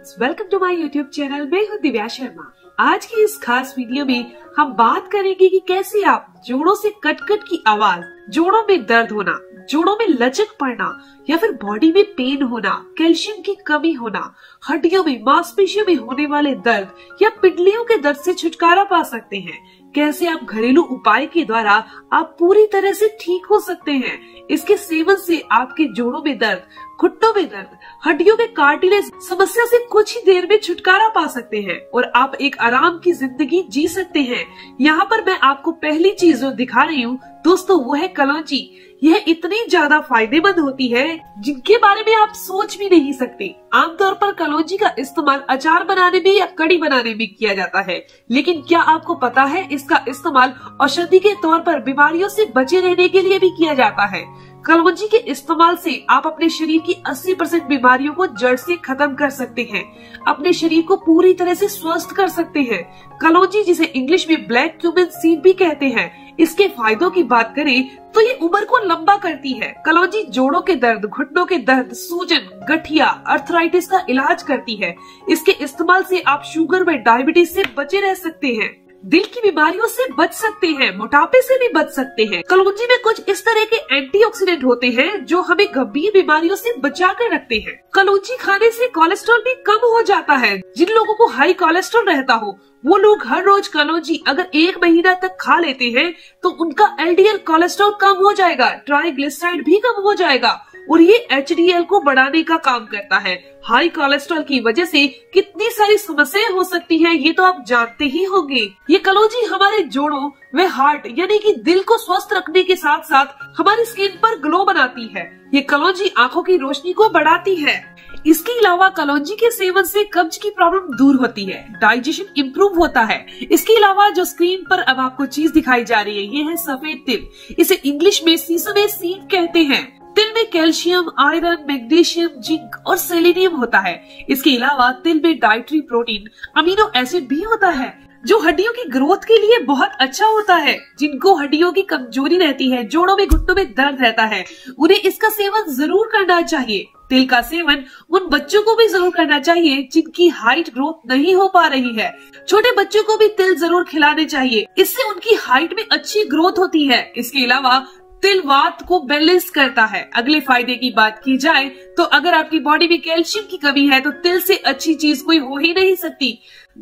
Friends, welcome to my YouTube channel. मैं हूँ दिव्या शर्मा। आज की इस खास वीडियो में हम बात करेंगे कि कैसे आप जोड़ों से कट-कट की आवाज, जोड़ों में दर्द होना, जोड़ों में लचक पड़ना या फिर बॉडी में पेन होना, कैल्शियम की कमी होना, हड्डियों में मांसपेशियों में होने वाले दर्द या पिंडलियों के दर्द से छुटकारा पा सकते हैं। कैसे आप घरेलू उपाय के द्वारा आप पूरी तरह से ठीक हो सकते हैं। इसके सेवन से आपके जोड़ों में दर्द, घुटनों में दर्द, हड्डियों में कार्टिलेज समस्या से कुछ ही देर में छुटकारा पा सकते हैं और आप एक आराम की जिंदगी जी सकते हैं। यहाँ पर मैं आपको पहली चीज जो दिखा रही हूँ दोस्तों, वो है कलौंजी। यह इतनी ज्यादा फायदेमंद होती है जिनके बारे में आप सोच भी नहीं सकते। आमतौर पर कलौंजी का इस्तेमाल अचार बनाने में या कड़ी बनाने में किया जाता है, लेकिन क्या आपको पता है इसका इस्तेमाल औषधि के तौर पर बीमारियों से बचे रहने के लिए भी किया जाता है। कलौंजी के इस्तेमाल से आप अपने शरीर की 80% बीमारियों को जड़ से खत्म कर सकते हैं, अपने शरीर को पूरी तरह से स्वस्थ कर सकते हैं। कलौंजी, जिसे इंग्लिश में ब्लैक क्यूमिन सीड भी कहते हैं, इसके फायदों की बात करें तो ये उम्र को लंबा करती है। कलौंजी जोड़ों के दर्द, घुटनों के दर्द, सूजन, गठिया, अर्थराइटिस का इलाज करती है। इसके इस्तेमाल से आप शुगर व डायबिटीज से बचे रह सकते हैं, दिल की बीमारियों से बच सकते हैं, मोटापे से भी बच सकते हैं। कलौंजी में कुछ इस तरह के एंटीऑक्सीडेंट होते हैं जो हमें गंभीर बीमारियों से बचा कर रखते हैं। कलौंजी खाने से कोलेस्ट्रॉल भी कम हो जाता है। जिन लोगों को हाई कोलेस्ट्रॉल रहता हो वो लोग हर रोज कलौंजी अगर 1 महीना तक खा लेते हैं तो उनका एलडीएल कोलेस्ट्रॉल कम हो जाएगा, ट्राइग्लिसराइड भी कम हो जाएगा और ये एचडीएल को बढ़ाने का काम करता है। हाई कोलेस्ट्रॉल की वजह से कितनी सारी समस्याएं हो सकती हैं, ये तो आप जानते ही होंगे। ये कलौंजी हमारे जोड़ों व हार्ट यानी कि दिल को स्वस्थ रखने के साथ साथ हमारी स्किन पर ग्लो बनाती है। ये कलौंजी आंखों की रोशनी को बढ़ाती है। इसके अलावा कलौंजी के सेवन से कब्ज की प्रॉब्लम दूर होती है, डाइजेशन इम्प्रूव होता है। इसके अलावा जो स्क्रीन पर अब आपको चीज दिखाई जा रही है, ये है सफेद तिल। इसे इंग्लिश में सीसम सीड कहते हैं। तिल में कैल्शियम, आयरन, मैग्नीशियम, जिंक और सेलेनियम होता है। इसके अलावा तिल में डाइटरी प्रोटीन, अमीनो एसिड भी होता है जो हड्डियों की ग्रोथ के लिए बहुत अच्छा होता है। जिनको हड्डियों की कमजोरी रहती है, जोड़ों में, घुटनों में दर्द रहता है, उन्हें इसका सेवन जरूर करना चाहिए। तिल का सेवन उन बच्चों को भी जरूर करना चाहिए जिनकी हाइट ग्रोथ नहीं हो पा रही है। छोटे बच्चों को भी तिल जरूर खिलाने चाहिए, इससे उनकी हाइट में अच्छी ग्रोथ होती है। इसके अलावा तिल वात को बैलेंस करता है। अगले फायदे की बात की जाए तो अगर आपकी बॉडी में कैल्शियम की कमी है तो तिल से अच्छी चीज कोई हो ही नहीं सकती।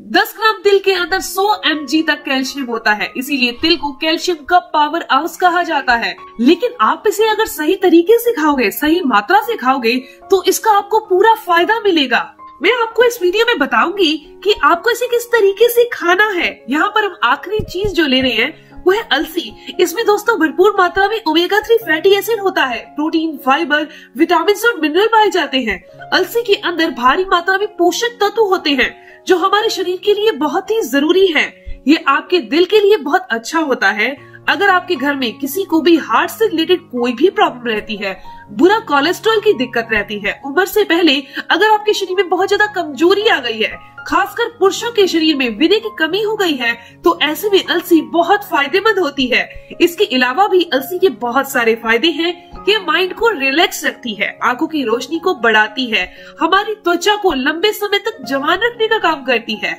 10 ग्राम तिल के अंदर 100 mg तक कैल्शियम होता है, इसीलिए तिल को कैल्शियम का पावर हाउस कहा जाता है। लेकिन आप इसे अगर सही तरीके से खाओगे, सही मात्रा से खाओगे तो इसका आपको पूरा फायदा मिलेगा। मैं आपको इस वीडियो में बताऊंगी कि आपको इसे किस तरीके से खाना है। यहाँ पर हम आखिरी चीज जो ले रहे हैं वो है अलसी। इसमें दोस्तों भरपूर मात्रा में ओमेगा 3 फैटी एसिड होता है। प्रोटीन, फाइबर, विटामिन और मिनरल पाए जाते हैं। अलसी के अंदर भारी मात्रा में पोषक तत्व होते हैं जो हमारे शरीर के लिए बहुत ही जरूरी है। ये आपके दिल के लिए बहुत अच्छा होता है। अगर आपके घर में किसी को भी हार्ट से रिलेटेड कोई भी प्रॉब्लम रहती है, बुरा कोलेस्ट्रॉल की दिक्कत रहती है, उम्र से पहले अगर आपके शरीर में बहुत ज्यादा कमजोरी आ गई है, खासकर पुरुषों के शरीर में वीर्य की कमी हो गई है, तो ऐसे में अलसी बहुत फायदेमंद होती है। इसके अलावा भी अलसी के बहुत सारे फायदे हैं। ये माइंड को रिलैक्स रखती है, आंखों की रोशनी को बढ़ाती है, हमारी त्वचा को लंबे समय तक जवान रखने का काम करती है।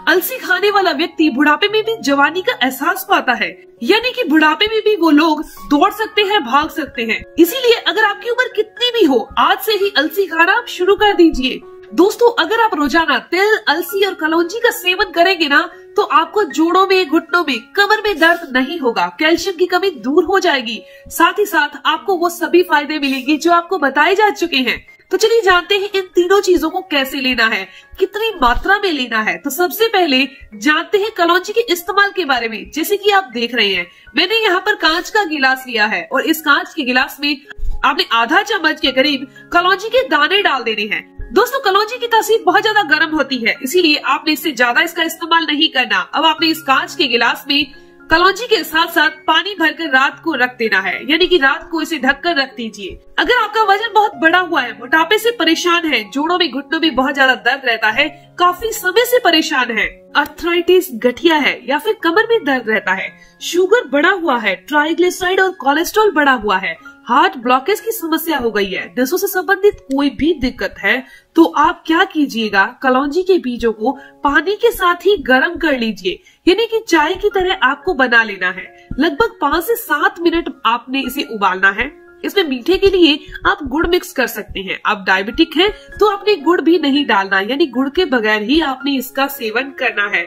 अलसी खाने वाला व्यक्ति बुढ़ापे में भी जवानी का एहसास पाता है, यानी कि बुढ़ापे में भी वो लोग दौड़ सकते हैं, भाग सकते हैं। इसीलिए अगर आपकी उम्र कितनी भी हो, आज से ही अलसी खाना आप शुरू कर दीजिए। दोस्तों, अगर आप रोजाना तिल, अलसी और कलौंजी का सेवन करेंगे ना तो आपको जोड़ों में, घुटनों में, कमर में दर्द नहीं होगा, कैल्शियम की कमी दूर हो जाएगी। साथ ही साथ आपको वो सभी फायदे मिलेंगे जो आपको बताए जा चुके हैं। तो चलिए जानते हैं इन तीनों चीजों को कैसे लेना है, कितनी मात्रा में लेना है। तो सबसे पहले जानते हैं कलौंजी के इस्तेमाल के बारे में। जैसे कि आप देख रहे हैं, मैंने यहाँ पर कांच का गिलास लिया है और इस कांच के गिलास में आपने आधा चम्मच के करीब कलौंजी के दाने डाल देने हैं। दोस्तों, कलौंजी की तासीर बहुत ज्यादा गर्म होती है, इसीलिए आपने इससे ज्यादा इसका इस्तेमाल नहीं करना। अब आपने इस कांच के गिलास में कलौंजी के साथ साथ पानी भरकर रात को रख देना है, यानी कि रात को इसे ढककर रख दीजिए। अगर आपका वजन बहुत बड़ा हुआ है, मोटापे से परेशान है, जोड़ों में, घुटनों में बहुत ज्यादा दर्द रहता है, काफी समय से परेशान है, अर्थराइटिस, गठिया है या फिर कमर में दर्द रहता है, शुगर बढ़ा हुआ है, ट्राइग्लिसराइड और कोलेस्ट्रॉल बढ़ा हुआ है, हार्ट ब्लॉकेज की समस्या हो गई है, नसों से संबंधित कोई भी दिक्कत है, तो आप क्या कीजिएगा, कलौंजी के बीजों को पानी के साथ ही गर्म कर लीजिए, यानी कि चाय की तरह आपको बना लेना है। लगभग 5 से 7 मिनट आपने इसे उबालना है। इसमें मीठे के लिए आप गुड़ मिक्स कर सकते हैं। आप डायबिटिक हैं तो आपने गुड़ भी नहीं डालना, यानी गुड़ के बगैर ही आपने इसका सेवन करना है।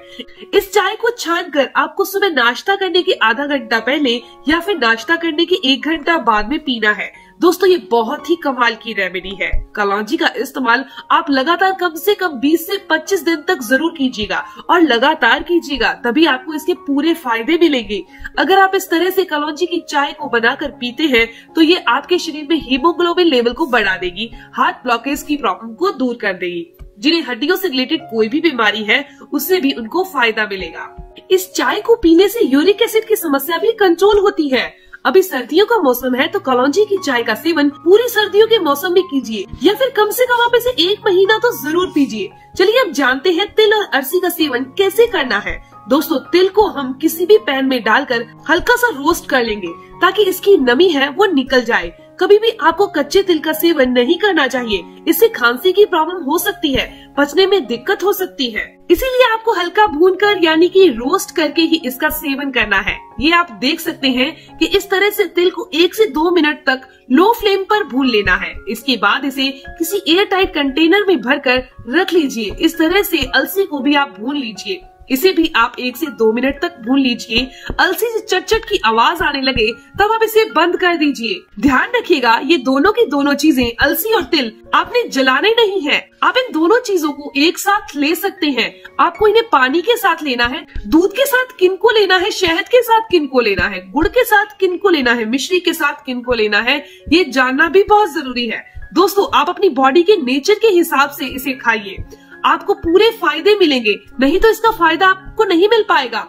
इस चाय को छानकर आपको सुबह नाश्ता करने के आधा घंटा पहले या फिर नाश्ता करने के 1 घंटा बाद में पीना है। दोस्तों ये बहुत ही कमाल की रेमेडी है। कलौंजी का इस्तेमाल आप लगातार कम से कम 20 से 25 दिन तक जरूर कीजिएगा और लगातार कीजिएगा, तभी आपको इसके पूरे फायदे मिलेंगे। अगर आप इस तरह से कलौंजी की चाय को बनाकर पीते हैं तो ये आपके शरीर में हीमोग्लोबिन लेवल को बढ़ा देगी, हार्ट ब्लॉकेज की प्रॉब्लम को दूर कर देगी। जिन्हें हड्डियों से रिलेटेड कोई भी बीमारी है उससे भी उनको फायदा मिलेगा। इस चाय को पीने से यूरिक एसिड की समस्या भी कंट्रोल होती है। अभी सर्दियों का मौसम है तो कलौंजी की चाय का सेवन पूरी सर्दियों के मौसम में कीजिए, या फिर कम से कम आप इसे 1 महीना तो जरूर पीजिए। चलिए अब जानते हैं तिल और अरसी का सेवन कैसे करना है। दोस्तों तिल को हम किसी भी पैन में डालकर हल्का सा रोस्ट कर लेंगे ताकि इसकी नमी है वो निकल जाए। कभी भी आपको कच्चे तिल का सेवन नहीं करना चाहिए, इससे खांसी की प्रॉब्लम हो सकती है, पचने में दिक्कत हो सकती है। इसीलिए आपको हल्का भूनकर यानी कि रोस्ट करके ही इसका सेवन करना है। ये आप देख सकते हैं कि इस तरह से तिल को 1 से 2 मिनट तक लो फ्लेम पर भून लेना है। इसके बाद इसे किसी एयर टाइट कंटेनर में भरकर रख लीजिए। इस तरह से अलसी को भी आप भून लीजिए, इसे भी आप 1 से 2 मिनट तक भून लीजिए। अलसी से चटचट की आवाज आने लगे तब आप इसे बंद कर दीजिए। ध्यान रखिएगा ये दोनों की दोनों चीजें अलसी और तिल आपने जलाने नहीं है। आप इन दोनों चीजों को एक साथ ले सकते हैं। आपको इन्हें पानी के साथ लेना है, दूध के साथ किनको लेना है, शहद के साथ किनको लेना है, गुड़ के साथ किनको लेना है, मिश्री के साथ किनको लेना है, ये जानना भी बहुत जरूरी है। दोस्तों आप अपनी बॉडी के नेचर के हिसाब से इसे खाइए, आपको पूरे फायदे मिलेंगे, नहीं तो इसका फायदा आपको नहीं मिल पाएगा।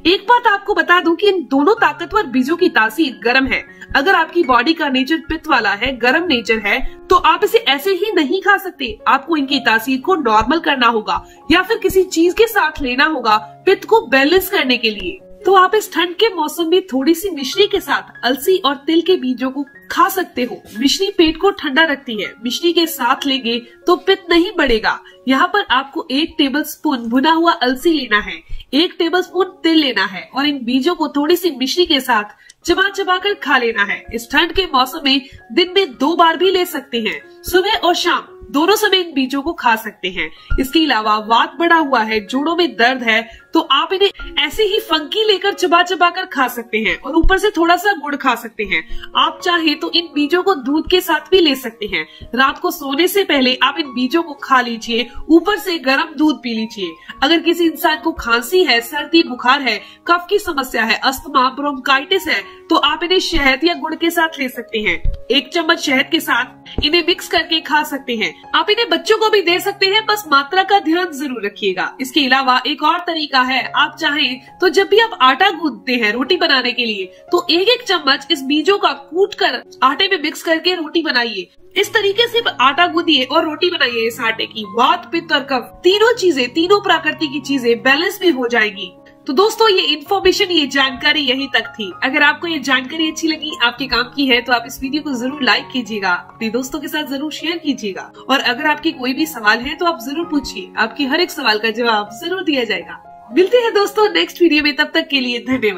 एक बात आपको बता दूं कि इन दोनों ताकतवर बीजों की तासीर गर्म है। अगर आपकी बॉडी का नेचर पित्त वाला है, गर्म नेचर है, तो आप इसे ऐसे ही नहीं खा सकते। आपको इनकी तासीर को नॉर्मल करना होगा या फिर किसी चीज के साथ लेना होगा पित्त को बैलेंस करने के लिए। तो आप इस ठंड के मौसम में थोड़ी सी मिश्री के साथ अलसी और तिल के बीजों को खा सकते हो। मिश्री पेट को ठंडा रखती है, मिश्री के साथ लेंगे तो पित्त नहीं बढ़ेगा। यहाँ पर आपको 1 टेबलस्पून भुना हुआ अलसी लेना है, 1 टेबलस्पून तिल लेना है और इन बीजों को थोड़ी सी मिश्री के साथ चबा चबा कर खा लेना है। इस ठंड के मौसम में दिन में 2 बार भी ले सकते हैं, सुबह और शाम दोनों समय इन बीजों को खा सकते हैं। इसके अलावा वात बढ़ा हुआ है, जोड़ों में दर्द है, तो आप इन्हें ऐसे ही फंकी लेकर चबा चबा कर खा सकते हैं और ऊपर से थोड़ा सा गुड़ खा सकते हैं। आप चाहे तो इन बीजों को दूध के साथ भी ले सकते हैं। रात को सोने से पहले आप इन बीजों को खा लीजिए, ऊपर से गर्म दूध पी लीजिए। अगर किसी इंसान को खांसी है, सर्दी बुखार है, कफ की समस्या है, अस्थमा, ब्रोंकाइटिस है, तो आप इन्हें शहद या गुड़ के साथ ले सकते हैं। 1 चम्मच शहद के साथ इन्हें मिक्स करके खा सकते हैं। आप इन्हें बच्चों को भी दे सकते हैं, बस मात्रा का ध्यान जरूर रखिएगा। इसके अलावा एक और तरीका है, आप चाहें तो जब भी आप आटा गूंथते हैं रोटी बनाने के लिए, तो 1-1 चम्मच इस बीजों का कूटकर आटे में मिक्स करके रोटी बनाइए। इस तरीके से आटा गूंदिए और रोटी बनाइए। इस आटे की वात, पित्त और कफ तीनों चीजें, तीनों प्रकृति की चीजें बैलेंस भी हो जाएगी। तो दोस्तों ये इन्फॉर्मेशन, ये जानकारी यहीं तक थी। अगर आपको ये जानकारी अच्छी लगी, आपके काम की है, तो आप इस वीडियो को जरूर लाइक कीजिएगा, अपने दोस्तों के साथ जरूर शेयर कीजिएगा और अगर आपके कोई भी सवाल है तो आप जरूर पूछिए, आपके हर एक सवाल का जवाब जरूर दिया जाएगा। मिलते हैं दोस्तों नेक्स्ट वीडियो में, तब तक के लिए धन्यवाद।